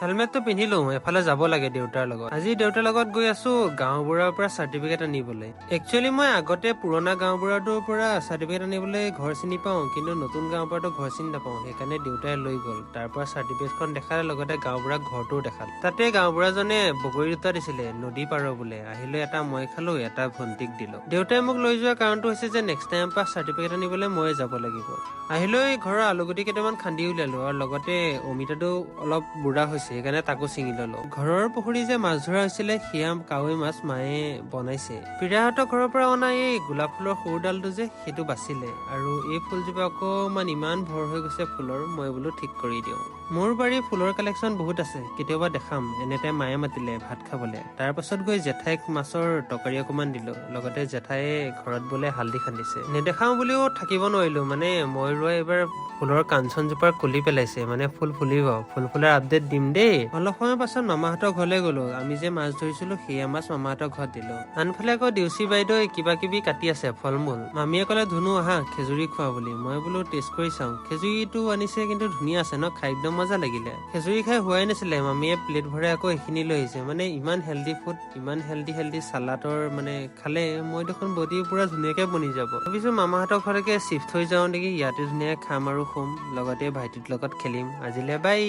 হেলমেটটো পিন্ধিলো, এফালে যাব লাগে দেউতাৰ লগত। আজি দেউতাৰ লগত গৈ আছো গাঁওবুঢ়াৰ পৰা চাৰ্টিফিকেট আনিবলৈ। একচুৱেলি মই আগতে পুৰণা গাঁওবুঢ়াটোৰ পৰা চাৰ্টিফিকেট আনিবলৈ ঘৰ চিনি পাওঁ, কিন্তু নতুন গাঁওবুঢ়াটো ঘৰ চিনি নাপাওঁ। সেইকাৰণে দেউতাই লৈ গ'ল। তাৰ পৰা চাৰ্টিফিকেটখন দেখালে, লগতে গাঁওবুঢ়াক ঘৰটোও দেখাল। তাতে গাঁওবুঢ়াজনে বগৰী দুটা দিছিলে, নদী পাৰৰ বোলে। আহিলৈ এটা মই খালো, এটা ভণ্টিক দিলো। দেউতাই মোক লৈ যোৱা কাৰণটো হৈছে যে নেক্সট টাইমৰ পৰা চাৰ্টিফিকেট আনিবলৈ ময়ে যাব লাগিব। আহিলৈ ঘৰৰ আলুগুটি কেইটামান খান্দি উলিয়ালো, আৰু লগতে অমিতাটো অলপ বুঢ়া হৈছে, সেইকাৰণে তাকো ছিঙি ললো। ঘৰৰ পুখুৰী যে মাছ ধৰা হৈছিলে, সেয়া কাৱৈ মাছ মায়ে বনাইছে। পিৰাহঁতৰ ঘৰৰ পৰা অনা এই গোলাপ ফুলৰ সৰুডালটো যে, সেইটো বাচিলে। আৰু এই ফুলজোপা অকমান ইমান ভৰ হৈ গৈছে ফুলৰ, মই বোলো ঠিক কৰি দিওঁ। মোৰ বাৰীৰ ফুলৰ কালেকশ্যন বহুত আছে, কেতিয়াবা দেখাম। এনেতে মায়ে মাতিলে ভাত খাবলে। তাৰ পাছত গৈ জেঠাইক মাছৰ তৰকাৰী অকমান দিলো, লগতে জেঠাইয়ে ঘৰত বোলে হালধি খান্দিছে। নেদেখাও বুলিও থাকিব নোৱাৰিলো, মানে মই ৰোৱা এইবাৰ ফুলৰ কাঞ্চনজোপাৰ কলি পেলাইছে, মানে ফুল ফুলিব। ফুল ফুলাৰ আপডেট দিম দেই। অলপ সময় পাছত মামাহঁতৰ ঘৰলৈ গলো। আমি যে মাছ ধৰিছিলো, সেয়া মাছ মামাহঁতৰ ঘৰত দিলো। আনফালে আকৌ দেউচি বাইদেউ কিবা কিবি কাটি আছে, ফল মূল। মামীয়ে ক'লে ধুনু আহা খেজুৰি খোৱা বুলি। মই বোলো টেষ্ট কৰি চাওঁ। খেজুৰিটো আনিছে, কিন্তু ধুনীয়া আছে ন, খাই একদম মজা লাগিলে। খেজুৰি খাই হোৱাই নাছিলে, মামীয়ে প্লেট ভৰাই আকৌ এইখিনি লৈ আহিছে। মানে ইমান হেল্ডি ফুড, ইমান হেল্ডি চালাডৰ মানে খালে মই দেখোন বডি পুৰা ধুনীয়াকে বনি যাব। ভাবিছো মামাহঁতৰ ঘৰলৈকে চিফ্ট হৈ যাওঁ নেকি, ইয়াতে ধুনীয়াকে খাম আৰু শুম, লগতে ভাইটিৰ লগত খেলিম। আজিলে বাই।